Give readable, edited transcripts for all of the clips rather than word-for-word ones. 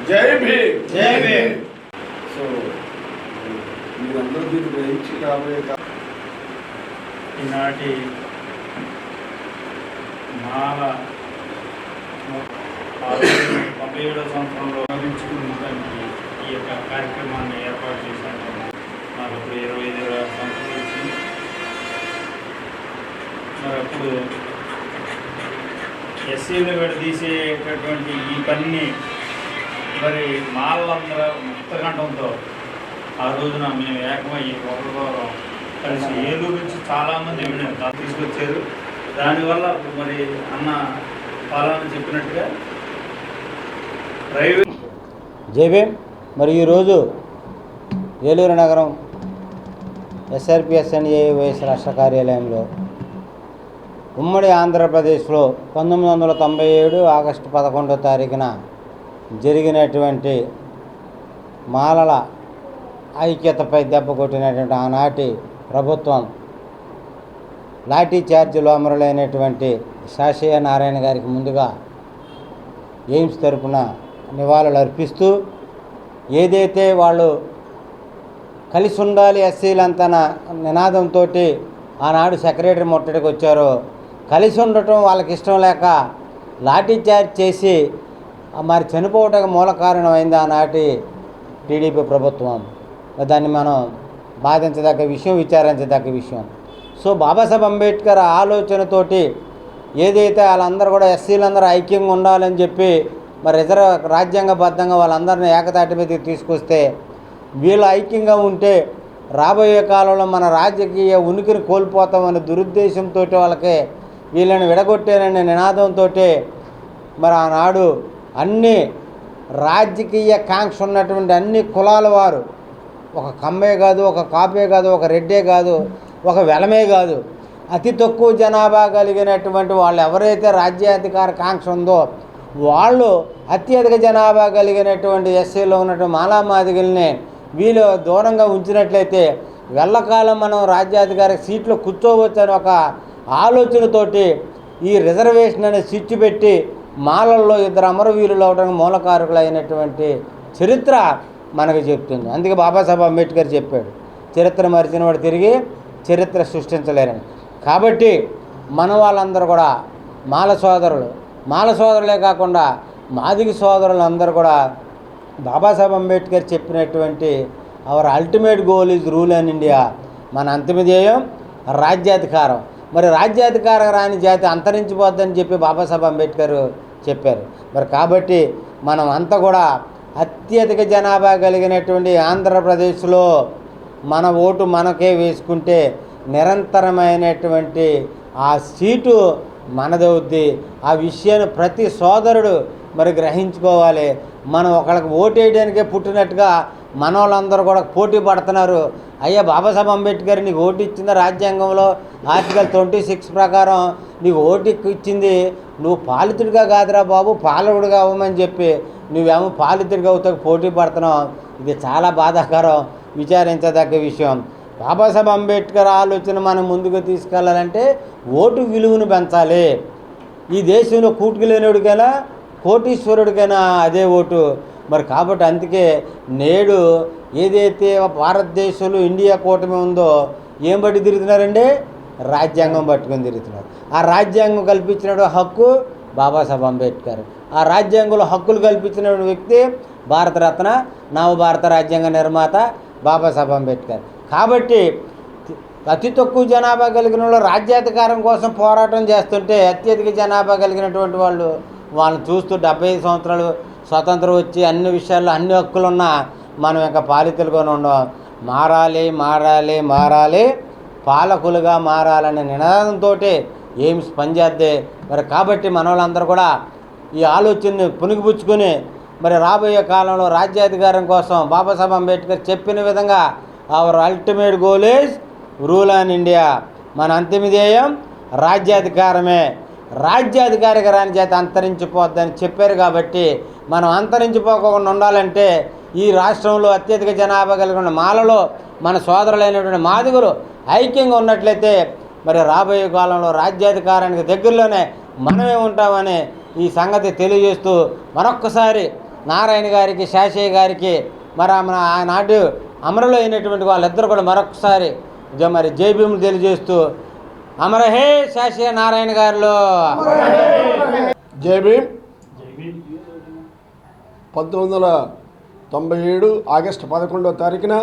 జై భీమ్. జై భీమ్. సో మీరందరూ దీన్ని గ్రహించి రాబోయే ఈనాటి మాల 17వ సంవత్సరంలో నిర్వహించుకునేదానికి ఈ యొక్క కార్యక్రమాన్ని ఏర్పాటు చేశాను. నాకు ఇప్పుడు 25 సంవత్సరాలు వచ్చింది. మరి అప్పుడు ఎస్సీలు విడదీసేటటువంటి ఈ పనిని మరి మాలందరూ ముక్తకంఠంతో ఆ రోజున మేము ఏకమయ్యి ఒకరికొకరు కలిసి ఏలూరు నుంచి చాలామంది తీసుకొచ్చారు. దానివల్ల మరి అన్న పాలన చెప్పినట్టుగా జై భీమ్. మరి ఈరోజు ఏలూరు నగరం ఎస్ఆర్పిఎస్ వైఎస్ రాష్ట్ర కార్యాలయంలో ఉమ్మడి ఆంధ్రప్రదేశ్లో 1997 ఆగస్టు 11వ తారీఖున జరిగినటువంటి మాలల ఐక్యతపై దెబ్బ కొట్టినటువంటి ఆనాటి ప్రభుత్వం లాఠీ చార్జీలో అమరులైనటువంటి శాషయ్య నారాయణ గారికి ముందుగా ఎయిమ్స్ తరపున నివాళులు అర్పిస్తూ ఏదైతే వాళ్ళు కలిసి ఉండాలి ఎస్సీలంతా నినాదంతో ఆనాడు సెక్రటరీ ముట్టడికి వచ్చారో, కలిసి ఉండటం వాళ్ళకి ఇష్టం లేక లాఠీ చార్జ్ చేసి మరి చనిపోవటానికి మూల కారణమైంది ఆనాటి టీడీపీ ప్రభుత్వం. దాన్ని మనం బాధించదగ్గ విషయం, విచారించదగ్గ విషయం. సో బాబాసాహెబ్ అంబేద్కర్ ఆలోచనతోటి ఏదైతే వాళ్ళందరూ కూడా ఎస్సీలందరూ ఐక్యంగా ఉండాలని చెప్పి మరి రాజ్యాంగబద్ధంగా వాళ్ళందరినీ ఏకతాటి మీదకి తీసుకొస్తే వీళ్ళు ఐక్యంగా ఉంటే రాబోయే కాలంలో మన రాజకీయ ఉనికిని కోల్పోతామనే దురుద్దేశంతో వాళ్ళకి వీళ్ళని విడగొట్టేననే నినాదంతో మరి ఆనాడు అన్ని రాజకీయ కాంక్ష ఉన్నటువంటి అన్ని కులాల వారు, ఒక కమ్మే కాదు, ఒక కాపే కాదు, ఒక రెడ్డే కాదు, ఒక వెలమే కాదు, అతి తక్కువ జనాభా కలిగినటువంటి వాళ్ళు ఎవరైతే రాజ్యాధికార కాంక్ష ఉందో వాళ్ళు అత్యధిక జనాభా కలిగినటువంటి ఎస్సీలో ఉన్నటువంటి మాలామాదిగల్ని వీళ్ళు దూరంగా ఉంచినట్లయితే వెళ్ళకాలం మనం రాజ్యాధికార సీట్లో కూర్చోవచ్చు అని ఒక ఆలోచనతోటి ఈ రిజర్వేషన్ అనే స్విచ్ పెట్టి మాలల్లో 2 అమరవీరులు అవడానికి మూలకారకులు అయినటువంటి చరిత్ర మనకు చెప్తుంది. అందుకే బాబాసాహెబ్ అంబేద్కర్ చెప్పాడు, చరిత్ర మరిచిన వాడు తిరిగి చరిత్ర సృష్టించలేరని. కాబట్టి మన వాళ్ళందరూ కూడా మాల సోదరులే కాకుండా మాదిగ సోదరులు అందరూ కూడా బాబాసాహెబ్ అంబేద్కర్ చెప్పినటువంటి hour ultimate goal is rule in India, మన అంతిమ ధ్యేయం రాజ్యాధికారం. మరి రాజ్యాధికారం రాని జాతి అంతరించిపోద్దని చెప్పి బాబాసాహెబ్ అంబేద్కర్ చెప్పారు. మరి కాబట్టి మనం అంతా కూడా అత్యధిక జనాభా కలిగినటువంటి ఆంధ్రప్రదేశ్లో మన ఓటు మనకే వేసుకుంటే నిరంతరమైనటువంటి ఆ సీటు మనదవుద్ది. ఆ విషయాన్ని ప్రతి సోదరుడు మరి గ్రహించుకోవాలి. మనం ఒకళ్ళకి ఓటు వేయడానికే పుట్టినట్టుగా మన వాళ్ళందరూ కూడా పోటీ పడుతున్నారు. అయ్యా బాబాసాహెబ్ అంబేద్కర్ నీకు ఓటు ఇచ్చింది రాజ్యాంగంలో ఆర్టికల్ 26 ప్రకారం నీకు ఓటు ఇచ్చింది, నువ్వు పాలితుడిగా కాదురా బాబు, పాలకుడిగా అవ్వమని చెప్పి నువ్వేమో పాలితుడిగా అవుతావు పోటీ పడుతున్నావు. ఇది చాలా బాధాకరం, విచారించదగ్గ విషయం. బాబాసాహెబ్ అంబేద్కర్ ఆలోచన మనం ముందుకు తీసుకెళ్ళాలంటే ఓటు విలువను పెంచాలి. ఈ దేశంలో కూటుకు లేనివాడికైనా కోటీశ్వరుడికైనా అదే ఓటు. మరి కాబట్టి అందుకే నేడు ఏదైతే భారతదేశంలో ఇండియా కూటమి ఉందో ఏం బట్టి తిరుగుతున్నారండి? రాజ్యాంగం పట్టుకొని తిరుగుతున్నారు. ఆ రాజ్యాంగం కల్పించిన హక్కు బాబాసాహెబ్ అంబేద్కర్. ఆ రాజ్యాంగంలో హక్కులు కల్పించిన వ్యక్తి భారతరత్న నవభారత రాజ్యాంగ నిర్మాత బాబాసాహెబ్ అంబేద్కర్. కాబట్టి అతి తక్కువ జనాభా కలిగిన వాళ్ళు రాజ్యాధికారం కోసం పోరాటం చేస్తుంటే అత్యధిక జనాభా కలిగినటువంటి వాళ్ళని చూస్తూ 75 సంవత్సరాలు స్వతంత్రం వచ్చి అన్ని విషయాల్లో అన్ని హక్కులున్నా మనం ఇంకా పాలితులుగానే ఉండం. మారాలి పాలకులుగా మారాలనే నినాదంతో ఎయిమ్స్ పనిచేద్దే. మరి కాబట్టి మన వాళ్ళందరూ కూడా ఈ ఆలోచనని పునిగిపుచ్చుకొని మరి రాబోయే కాలంలో రాజ్యాధికారం కోసం బాబాసాహెబ్ అంబేద్కర్ చెప్పిన విధంగా hour ultimate goal is rule in India, మన అంతిమ ధ్యేయం రాజ్యాధికారమే. రాజ్యాధికారిక రాని జాతి అంతరించిపోద్దని చెప్పారు. కాబట్టి మనం అంతరించిపోకుండా ఉండాలంటే ఈ రాష్ట్రంలో అత్యధిక జనాభా కలిగిన మాలలో మన సోదరులైనటువంటి మాదిగులు ఐక్యంగా ఉన్నట్లయితే మరి రాబోయే కాలంలో రాజ్యాధికారానికి దగ్గరలోనే మనమే ఉంటామని ఈ సంగతి తెలియజేస్తూ మరొక్కసారి నారాయణ గారికి, శాషయ్య గారికి, మరి ఆనాడు అమరులు అయినటువంటి వాళ్ళిద్దరు కూడా మరొకసారి మరి జైభీములు తెలియజేస్తూ అమరహే శాషయ్య నారాయణ గారిలో జై భీమ్. 1997 ఆగస్టు 11వ తారీఖున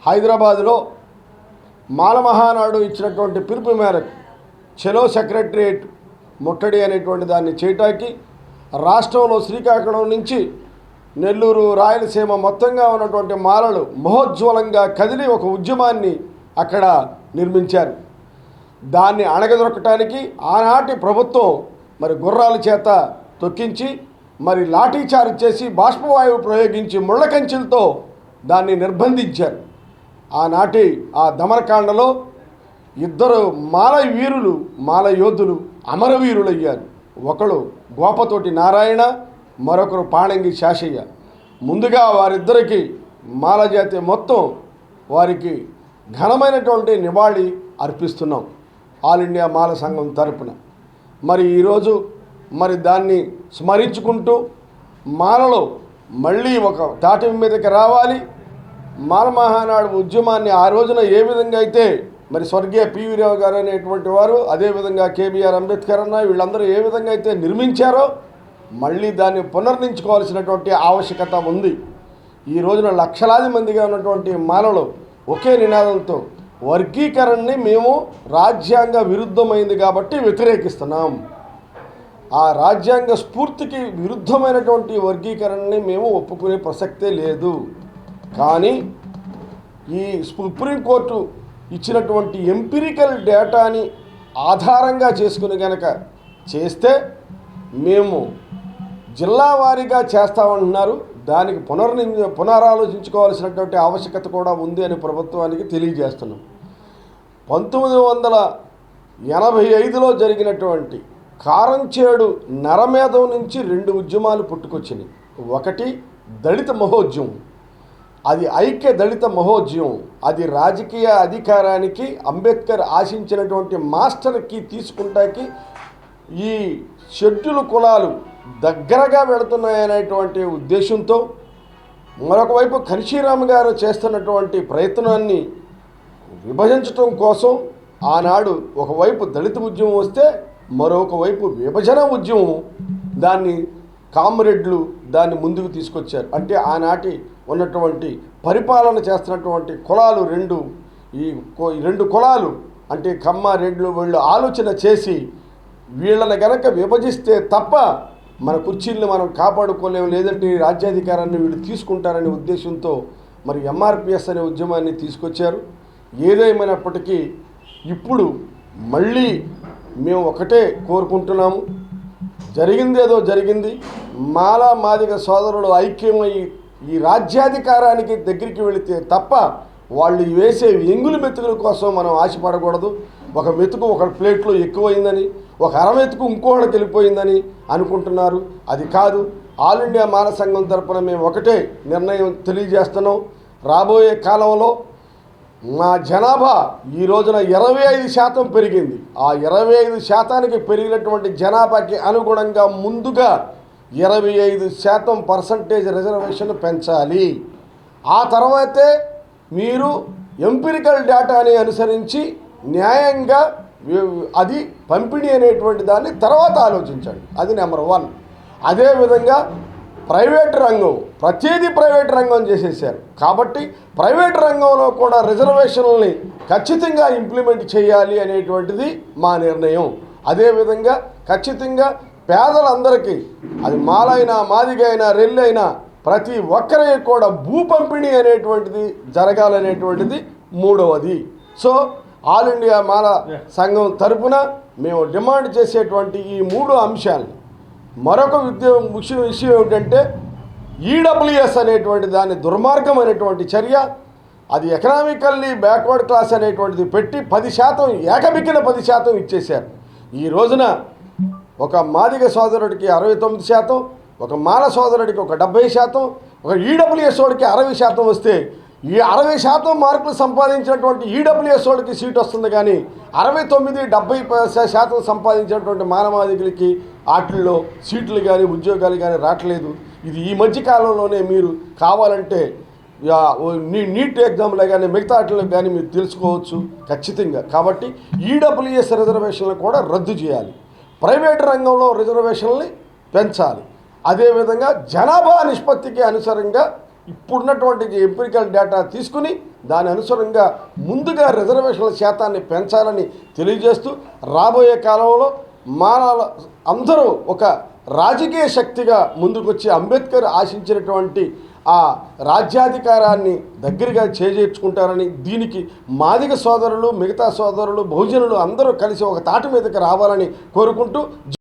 హైదరాబాదులో మాల మహానాడు ఇచ్చినటువంటి పిలుపు మేరకు చెలో సెక్రటరియేట్ ముట్టడి అనేటువంటి దాన్ని చేయటానికి రాష్ట్రంలో శ్రీకాకుళం నుంచి నెల్లూరు, రాయలసీమ మొత్తంగా ఉన్నటువంటి మాలలు మహోజ్వలంగా కదిలి ఒక ఉద్యమాన్ని అక్కడ నిర్మించారు. దాన్ని అణగదొక్కటానికి ఆనాటి ప్రభుత్వం మరి గుర్రాల చేత తొక్కించి మరి లాఠీచార్జ్ చేసి బాష్పవాయువు ప్రయోగించి ముళ్ళ కంచెలతో దాన్ని నిర్బంధించారు. ఆనాటి ఆ దమనకాండలో ఇద్దరు మాల వీరులు, మాల యోధులు అమరవీరులయ్యారు. ఒకడు గోపతోటి నారాయణ, మరొకరు పాణంగి శాషయ్య. ముందుగా వారిద్దరికి మాల జాతి మొత్తం వారికి ఘనమైనటువంటి నివాళి అర్పిస్తున్నాం ఆల్ ఇండియా మాల సంఘం తరపున. మరి ఈరోజు మరి దాన్ని స్మరించుకుంటూ మాలలో మళ్ళీ ఒక తాటి మీదకి రావాలి. మాల మహానాడు ఉద్యమాన్ని ఆ రోజున ఏ విధంగా అయితే మరి స్వర్గీయ పివి రావు గారు అనేటువంటి వారు, అదేవిధంగా కేబీఆర్ అంబేద్కర్ అన్న వీళ్ళందరూ ఏ విధంగా అయితే నిర్మించారో మళ్ళీ దాన్ని పునర్నించుకోవాల్సినటువంటి ఆవశ్యకత ఉంది. ఈ రోజున లక్షలాది మందిగా ఉన్నటువంటి మాలలో ఒకే నినాదంతో వర్గీకరణని మేము రాజ్యాంగ విరుద్ధమైంది కాబట్టి వ్యతిరేకిస్తున్నాం. ఆ రాజ్యాంగ స్ఫూర్తికి విరుద్ధమైనటువంటి వర్గీకరణని మేము ఒప్పుకునే ప్రసక్తే లేదు. కానీ ఈ సుప్రీంకోర్టు ఇచ్చినటువంటి ఎంపిరికల్ డేటాని ఆధారంగా చేసుకుని గనక చేస్తే మేము జిల్లా వారీగా చేస్తామంటున్నారు. దానికి పునరాలోచించుకోవాల్సినటువంటి ఆవశ్యకత కూడా ఉంది అని ప్రభుత్వానికి తెలియజేస్తున్నాం. 1985లో జరిగినటువంటి కారంచేడు నరమేధం నుంచి 2 ఉద్యమాలు పుట్టుకొచ్చినాయి. ఒకటి దళిత మహోద్యమం, అది ఐక్య దళిత మహోద్యమం. అది రాజకీయ అధికారానికి అంబేద్కర్ ఆశించినటువంటి మాస్టర్కి తీసుకుంటాకి ఈ షెడ్యూల్ కులాలు దగ్గరగా వెళుతున్నాయనేటువంటి ఉద్దేశంతో, మరొక వైపు కన్షీరామ్ గారు చేస్తున్నటువంటి ప్రయత్నాన్ని విభజించటం కోసం ఆనాడు ఒకవైపు దళిత ఉద్యమం వస్తే మరొక వైపు విభజన ఉద్యమం దాన్ని కామ్రేడ్లు దాన్ని ముందుకు తీసుకొచ్చారు. అంటే ఆనాటి ఉన్నటువంటి పరిపాలన చేస్తున్నటువంటి కులాలు ఈ 2 కులాలు అంటే కమ్మ, రెడ్లు వీళ్ళు ఆలోచన చేసి వీళ్ళని గనక విభజిస్తే తప్ప మన కుర్చీలను మనం కాపాడుకోలేము, లేదంటే రాజ్యాధికారాన్ని వీళ్ళు తీసుకుంటారనే ఉద్దేశంతో మరి ఎంఆర్పిఎస్ అనే ఉద్యమాన్ని తీసుకొచ్చారు. ఏదేమైనప్పటికీ ఇప్పుడు మళ్ళీ మేము ఒకటే కోరుకుంటున్నాము, జరిగిందేదో జరిగింది. మాలా మాదిగ సోదరులు ఐక్యమై ఈ రాజ్యాధికారానికి దగ్గరికి వెళితే తప్ప వాళ్ళు వేసే ఎంగులు మెతుకుల కోసం మనం ఆశపడకూడదు. ఒక మెతుకు ఒక ప్లేట్లో ఎక్కువైందని, ఒక అరమెతుకు ఇంకోళ్ళకి వెళ్ళిపోయిందని అనుకుంటున్నారు. అది కాదు. ఆల్ ఇండియా మాల సంఘం తరపున మేము ఒకటే నిర్ణయం తెలియజేస్తున్నాం. రాబోయే కాలంలో మా జనాభా ఈ రోజున 25% పెరిగింది. ఆ 25%కి పెరిగినటువంటి జనాభాకి అనుగుణంగా ముందుగా 25% రిజర్వేషన్ పెంచాలి. ఆ తర్వాతే మీరు ఎంపిరికల్ డేటాని అనుసరించి న్యాయంగా అది పంపిణీ అనేటువంటి దాన్ని తర్వాత ఆలోచించండి. అది నెంబర్ 1. అదేవిధంగా ప్రైవేట్ రంగం, ప్రతిదీ ప్రైవేట్ రంగం చేసేసారు. కాబట్టి ప్రైవేట్ రంగంలో కూడా రిజర్వేషన్లని ఖచ్చితంగా ఇంప్లిమెంట్ చేయాలి అనేటువంటిది మా నిర్ణయం. అదేవిధంగా ఖచ్చితంగా పేదలందరికీ, అది మాలైనా, మాదిగైనా, రెల్లైనా ప్రతి ఒక్కరికి కూడా భూ పంపిణీ అనేటువంటిది జరగాలనేటువంటిది 3వది. సో ఆల్ ఇండియా మాల సంఘం తరపున మేము డిమాండ్ చేసేటువంటి ఈ 3 అంశాలు. మరొక విషయం ఏమిటంటే ఈడబ్ల్యూఎస్ అనేటువంటి దాని దుర్మార్గమైనటువంటి చర్య. అది ఎకనామికల్లీ బ్యాక్వర్డ్ క్లాస్ అనేటువంటిది పెట్టి 10% ఏకమిక్కిన 10% ఇచ్చేశారు. ఈ రోజున ఒక మాదిగ సోదరుడికి 69%, ఒక మాల సోదరుడికి ఒక 70%, ఒక ఈడబ్ల్యూఎస్ వాడికి 60% వస్తే ఈ 60% మార్కులు సంపాదించినటువంటి ఈడబ్ల్యూఎస్ వాడికి సీట్ వస్తుంది. కానీ 69-70% సంపాదించినటువంటి మానవాదికులకి వాటిల్లో సీట్లు కానీ ఉద్యోగాలు కానీ రావట్లేదు. ఇది ఈ మధ్య కాలంలోనే మీరు కావాలంటే నీట్ ఎగ్జామ్లో కానీ మిగతా వాటిలో కానీ మీరు తెలుసుకోవచ్చు ఖచ్చితంగా. కాబట్టి ఈడబ్ల్యూఎస్ రిజర్వేషన్లు కూడా రద్దు చేయాలి, ప్రైవేట్ రంగంలో రిజర్వేషన్లని పెంచాలి. అదేవిధంగా జనాభా నిష్పత్తికి అనుసారంగా ఇప్పుడున్నటువంటి ఎంపిరికల్ డేటా తీసుకుని దాని అనుసారంగా ముందుగా రిజర్వేషన్ల శాతాన్ని పెంచాలని తెలియజేస్తూ రాబోయే కాలంలో అందరూ ఒక రాజకీయ శక్తిగా ముందుకొచ్చి అంబేద్కర్ ఆశించినటువంటి ఆ రాజ్యాధికారాన్ని దగ్గరగా చేజేర్చుకుంటారని, దీనికి మాదిగ సోదరులు, మిగతా సోదరులు, బహుజనులు అందరూ కలిసి ఒక తాటి మీదకి రావాలని కోరుకుంటూ